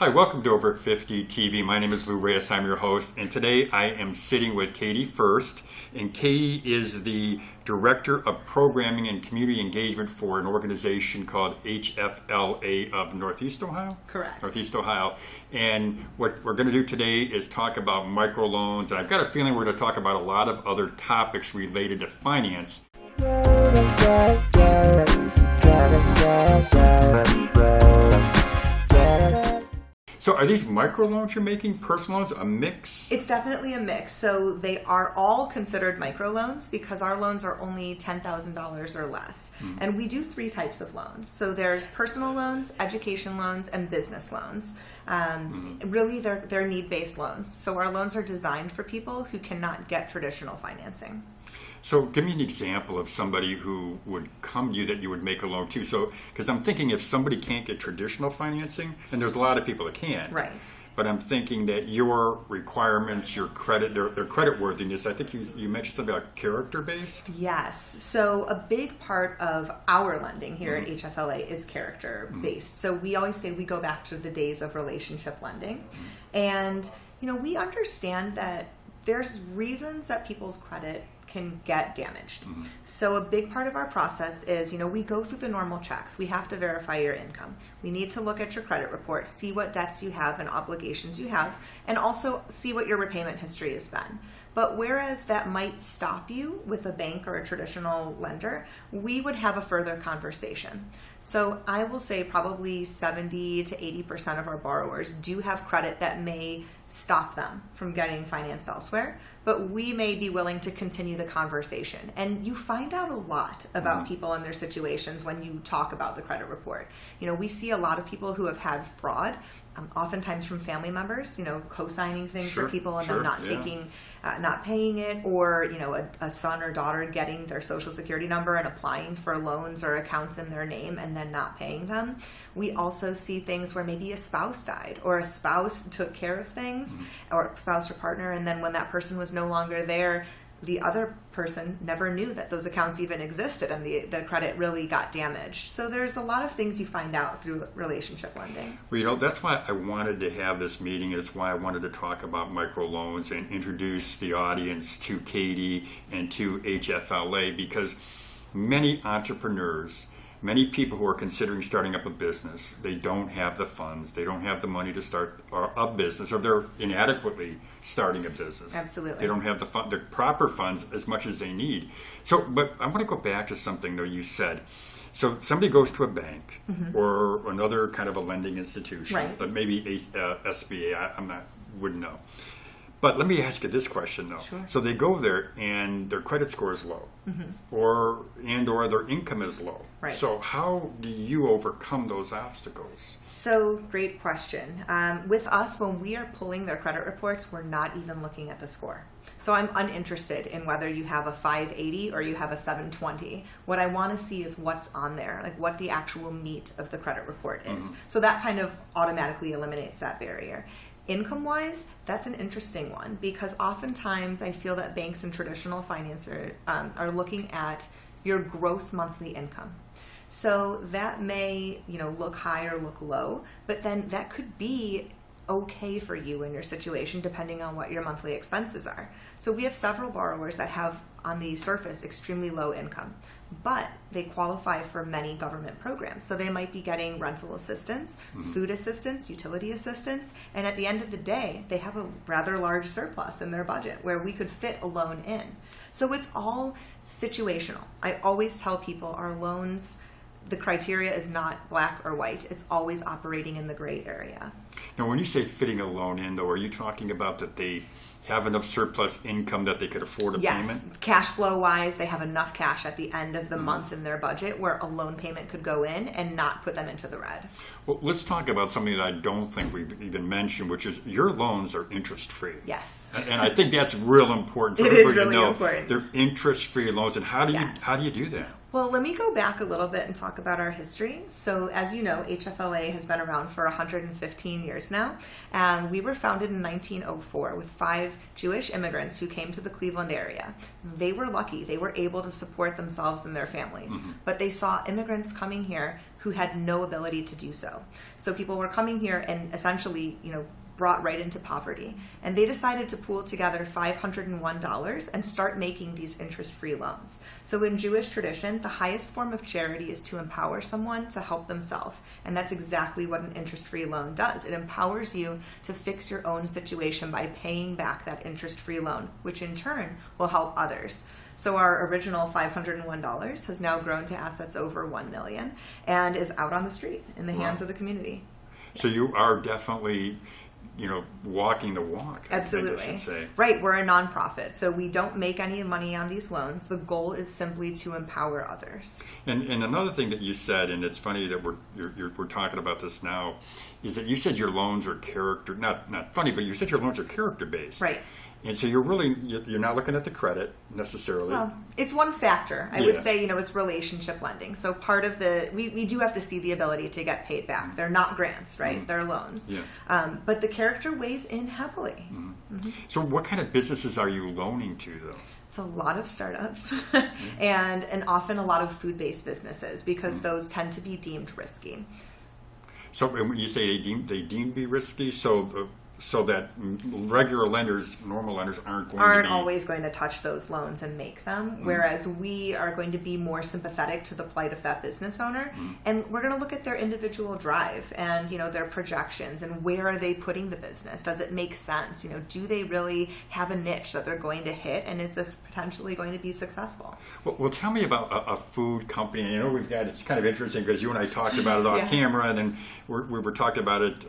Hi, welcome to Over 50 TV. My name is Lou Reyes. I'm your host, and today I am sitting with Katy Fuerst, and Katy is the Director of Programming and Community Engagement for an organization called HFLA of Northeast Ohio? Correct. Northeast Ohio. And what we're going to do today is talk about microloans, and I've got a feeling we're going to talk about a lot of other topics related to finance. So are these microloans you're making, personal loans, a mix? It's definitely a mix. So they are all considered microloans because our loans are only $10,000 or less. And we do three types of loans. So there's personal loans, education loans, and business loans. Really, they're need-based loans. So our loans are designed for people who cannot get traditional financing. So give me an example of somebody who would come to you that you would make a loan to. So, because I'm thinking if somebody can't get traditional financing, and there's a lot of people that can. Right. But I'm thinking that your requirements, your credit, their credit worthiness, I think you mentioned something about character-based? Yes. So a big part of our lending here at HFLA is character-based. So we always say we go back to the days of relationship lending. And, we understand that there's reasons that people's credit can get damaged. So a big part of our process is, we go through the normal checks. We have to verify your income. We need to look at your credit report, see what debts you have and obligations you have, and also see what your repayment history has been. But whereas that might stop you with a bank or a traditional lender, we would have a further conversation. So I will say probably 70 to 80% of our borrowers do have credit that may stop them from getting financed elsewhere, but we may be willing to continue the conversation. And you find out a lot about people and their situations when you talk about the credit report. We see a lot of people who have had fraud, oftentimes from family members, co-signing things for people and then not paying it, or a son or daughter getting their social security number and applying for loans or accounts in their name and then not paying them. We also see things where maybe a spouse died or a spouse took care of things, or spouse or partner, and then when that person was no longer there, the other person never knew that those accounts even existed and the credit really got damaged. So there's a lot of things you find out through relationship lending. Well, that's why I wanted to have this meeting. It's why I wanted to talk about microloans and introduce the audience to Katy and to HFLA, because many entrepreneurs, many people who are considering starting up a business, they don't have the funds, they don't have the money to start a business, or they're inadequately starting a business. Absolutely. They don't have the proper funds as much as they need. So, but I want to go back to something though you said. So somebody goes to a bank or another kind of a lending institution, right, maybe SBA, wouldn't know. But let me ask you this question, though. Sure. So they go there and their credit score is low, or their income is low. Right. So how do you overcome those obstacles? So great question. With us, when we are pulling their credit reports, we're not even looking at the score. So I'm uninterested in whether you have a 580 or you have a 720. What I want to see is what's on there, like what the actual meat of the credit report is. So that kind of automatically eliminates that barrier. Income-wise, that's an interesting one, because oftentimes I feel that banks and traditional financiers are looking at your gross monthly income. So that may, look high or look low, but then that could be okay for you in your situation depending on what your monthly expenses are. So we have several borrowers that have, on the surface, extremely low income, but they qualify for many government programs. So they might be getting rental assistance, food assistance, utility assistance, and at the end of the day, they have a rather large surplus in their budget where we could fit a loan in. So it's all situational. I always tell people our loans, the criteria is not black or white. It's always operating in the gray area. Now, when you say fitting a loan in, though, are you talking about that they have enough surplus income that they could afford a payment? Yes, cash flow wise, they have enough cash at the end of the month in their budget where a loan payment could go in and not put them into the red. Well, let's talk about something that I don't think we've even mentioned, which is your loans are interest-free. Yes. And I think that's real important for everybody to know. It is really important. They're interest-free loans, and how do you do that? Well, let me go back a little bit and talk about our history. So as you know, HFLA has been around for 115 years now. We were founded in 1904 with 5 5 Jewish immigrants who came to the Cleveland area. They were lucky. They were able to support themselves and their families. But they saw immigrants coming here who had no ability to do so. So people were coming here and essentially, brought right into poverty. And they decided to pool together $501 and start making these interest-free loans. So in Jewish tradition, the highest form of charity is to empower someone to help themselves. And that's exactly what an interest-free loan does. It empowers you to fix your own situation by paying back that interest-free loan, which in turn will help others. So our original $501 has now grown to assets over $1 million and is out on the street in the hands of the community. So you are definitely, walking the walk. Absolutely. I should say. Right. We're a nonprofit, so we don't make any money on these loans. The goal is simply to empower others. And another thing that you said, and it's funny that we're talking about this now, is that you said your loans are not funny, but you said your loans are character based. Right. And so you're not looking at the credit necessarily. Well, it's one factor. I would say, it's relationship lending. So part of we do have to see the ability to get paid back. They're not grants, right? They're loans. Yeah. But the character weighs in heavily. So what kind of businesses are you loaning to, though? It's a lot of startups and often a lot of food-based businesses because those tend to be deemed risky. So when you say they deem to be risky, so that regular lenders, normal lenders, aren't always going to touch those loans and make them, whereas we are going to be more sympathetic to the plight of that business owner, and we're going to look at their individual drive and their projections and where are they putting the business. Does it make sense? Do they really have a niche that they're going to hit, and is this potentially going to be successful? Well, tell me about a food company. It's kind of interesting because you and I talked about it off camera, and then we were talking about it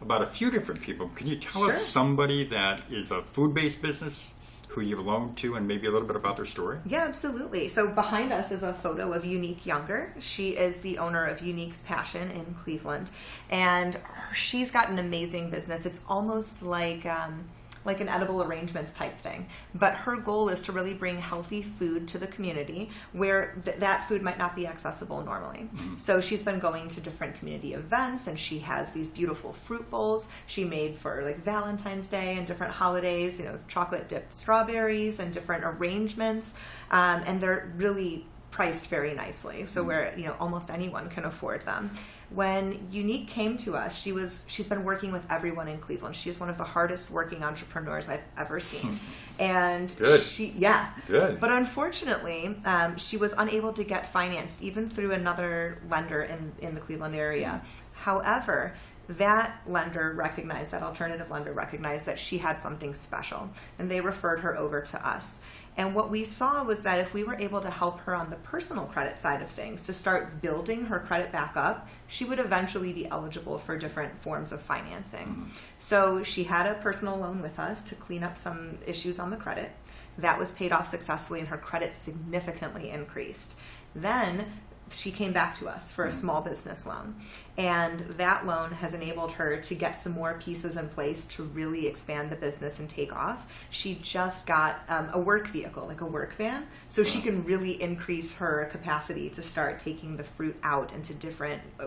about a few different people. Can you tell us somebody that is a food-based business who you've loaned to and maybe a little bit about their story? Yeah, absolutely. So behind us is a photo of Unique Younger. She is the owner of Unique's Passion in Cleveland, and she's got an amazing business. It's almost like an edible arrangements type thing. But her goal is to really bring healthy food to the community where that food might not be accessible normally. So she's been going to different community events, and she has these beautiful fruit bowls she made for Valentine's Day and different holidays, chocolate dipped strawberries and different arrangements. And they're really priced very nicely, so where almost anyone can afford them. When Unique came to us, she's been working with everyone in Cleveland. She's one of the hardest working entrepreneurs I've ever seen, and Good. But unfortunately, she was unable to get financed even through another lender in the Cleveland area. However, that alternative lender recognized that she had something special, and they referred her over to us. And what we saw was that if we were able to help her on the personal credit side of things to start building her credit back up, she would eventually be eligible for different forms of financing. So she had a personal loan with us to clean up some issues on the credit. That was paid off successfully, and her credit significantly increased. Then she came back to us for a small business loan, and that loan has enabled her to get some more pieces in place to really expand the business and take off. She just got a work vehicle, like a work van, so she can really increase her capacity to start taking the fruit out into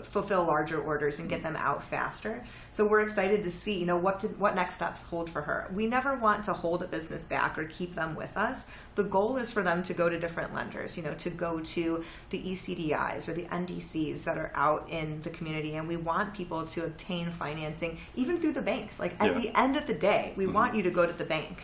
fulfill larger orders and get them out faster. So we're excited to see, what next steps hold for her. We never want to hold a business back or keep them with us. The goal is for them to go to different lenders, to go to the ECDIs or the NDCs that are out in the community, and we want people to obtain financing even through the banks. At the end of the day, we want you to go to the bank.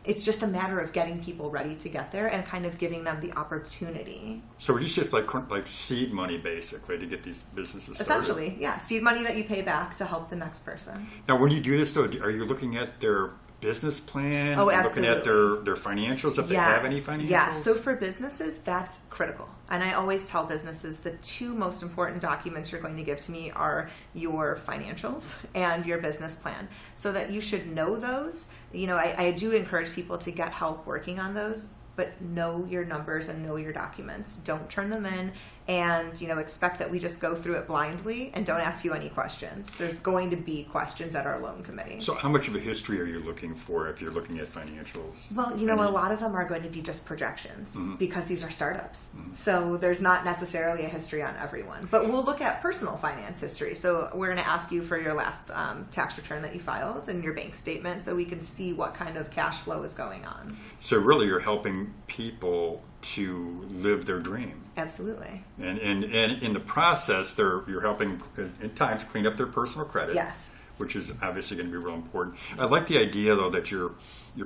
It's just a matter of getting people ready to get there and kind of giving them the opportunity. So it's just like seed money, basically, to get these businesses started? Essentially, yeah. Seed money that you pay back to help the next person. Now, when you do this, though, are you looking at their business plan? Oh, absolutely. Looking at their financials, if they have any financials? Yeah, so for businesses, that's critical. And I always tell businesses the two most important documents you're going to give to me are your financials and your business plan, so that you should know those. I do encourage people to get help working on those, but know your numbers and know your documents. Don't turn them in and expect that we just go through it blindly and don't ask you any questions. There's going to be questions at our loan committee. So how much of a history are you looking for if you're looking at financials? Well, a lot of them are going to be just projections because these are startups. So there's not necessarily a history on everyone. But we'll look at personal finance history. So we're going to ask you for your last tax return that you filed and your bank statement so we can see what kind of cash flow is going on. So really you're helping people to live their dream. Absolutely. And in the process, you're helping at times clean up their personal credit. Yes. Which is obviously going to be real important. I like the idea, though, that you're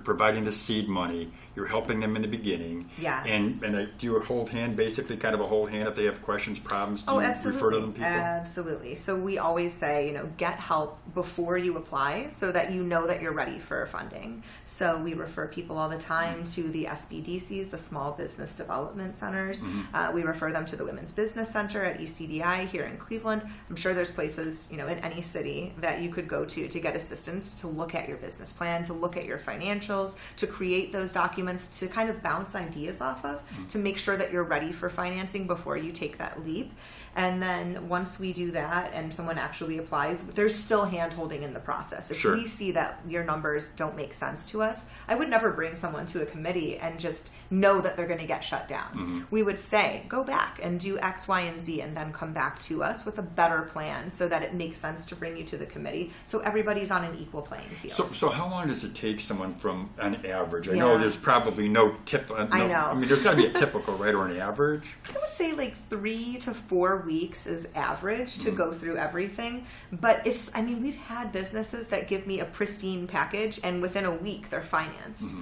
providing the seed money, you're helping them in the beginning. Yes. And do you hold hand, basically kind of a hold hand if they have questions, problems? Do you absolutely. refer to them people? Absolutely. So we always say, get help before you apply so that you know that you're ready for funding. So we refer people all the time to the SBDCs, the Small Business Development Centers. We refer them to the Women's Business Center at ECDI here in Cleveland. I'm sure there's places, in any city that you could go to get assistance to look at your business plan, to look at your financials, to create those documents, to kind of bounce ideas off of, to make sure that you're ready for financing before you take that leap. And then once we do that and someone actually applies, there's still hand-holding in the process. If Sure. we see that your numbers don't make sense to us, I would never bring someone to a committee and just know that they're going to get shut down. We would say, go back and do X, Y, and Z, and then come back to us with a better plan so that it makes sense to bring you to the committee so everybody's on an equal playing field. So how long does it take someone from an average? I know there's probably no tip. I know. I mean, there's got to be a typical, right, or an average? I would say like 3 to 4 weeks is average to go through everything. But we've had businesses that give me a pristine package and within a week they're financed.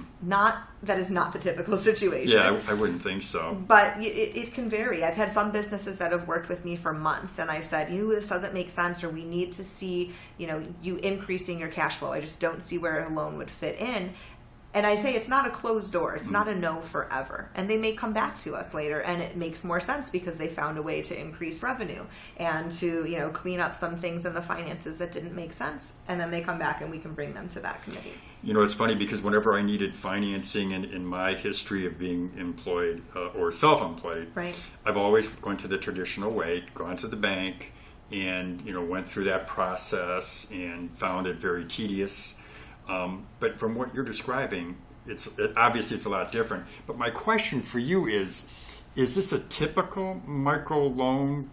That is not the typical situation. Yeah, I wouldn't think so. But it can vary. I've had some businesses that have worked with me for months and I've said, this doesn't make sense, or we need to see, you increasing your cash flow. I just don't see where a loan would fit in. And I say it's not a closed door. It's not a no forever. And they may come back to us later and it makes more sense because they found a way to increase revenue and to, clean up some things in the finances that didn't make sense. And then they come back and we can bring them to that committee. It's funny because whenever I needed financing in my history of being employed or self-employed, right. I've always gone to the traditional way, gone to the bank and, went through that process and found it very tedious. But from what you're describing, obviously it's a lot different. But my question for you is this a typical microloan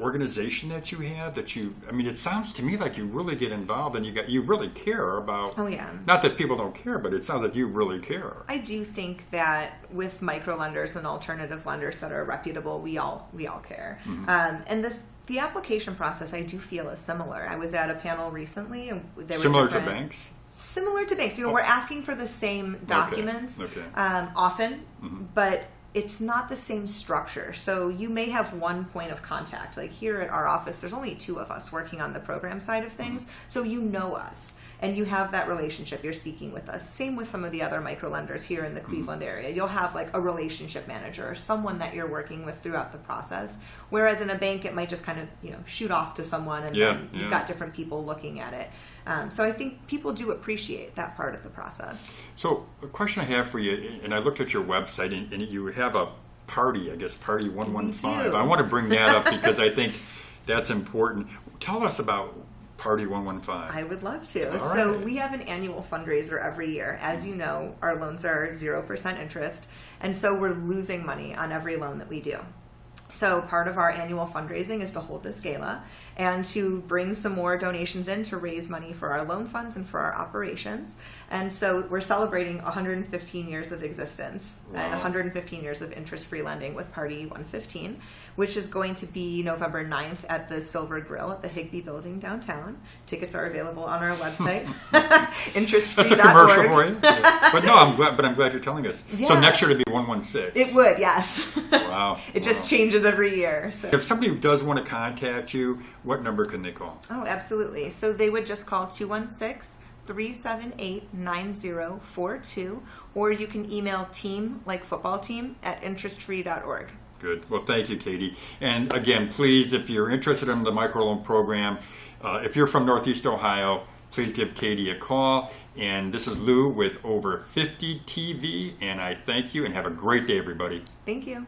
organization that you have? It sounds to me like you really get involved and you really care about. Oh yeah. Not that people don't care, but it sounds like you really care. I do think that with microlenders and alternative lenders that are reputable, we all care. And the application process, I do feel, is similar. I was at a panel recently, and they were similar to banks. Similar to banks. We're asking for the same documents often, but it's not the same structure. So you may have one point of contact. Like here at our office, there's only 2 of us working on the program side of things. So you know us and you have that relationship. You're speaking with us. Same with some of the other microlenders here in the Cleveland area. You'll have like a relationship manager or someone that you're working with throughout the process. Whereas in a bank, it might just kind of, shoot off to someone and then you've got different people looking at it. So I think people do appreciate that part of the process. So a question I have for you, and I looked at your website, and you have a party, I guess, Party 115. I want to bring that up because I think that's important. Tell us about Party 115. I would love to. So we have an annual fundraiser every year. As you know, our loans are 0% interest, and so we're losing money on every loan that we do. So part of our annual fundraising is to hold this gala and to bring some more donations in to raise money for our loan funds and for our operations. And so we're celebrating 115 years of existence and 115 years of interest-free lending with Party 115, which is going to be November 9th at the Silver Grill at the Higbee Building downtown. Tickets are available on our website, interestfree.org. That's a commercial for you. But no, I'm glad you're telling us. Yeah. So next year it'll be 116. It would, yes. Wow. It just changes every year. So. If somebody does want to contact you, what number can they call? Oh, absolutely. So they would just call 216-378-9042, or you can email team, like football team, at interestfree.org. Good. Well, thank you, Katy. And again, please, if you're interested in the microloan program, if you're from Northeast Ohio, please give Katy a call. And this is Lou with Over 50 TV, and I thank you and have a great day, everybody. Thank you.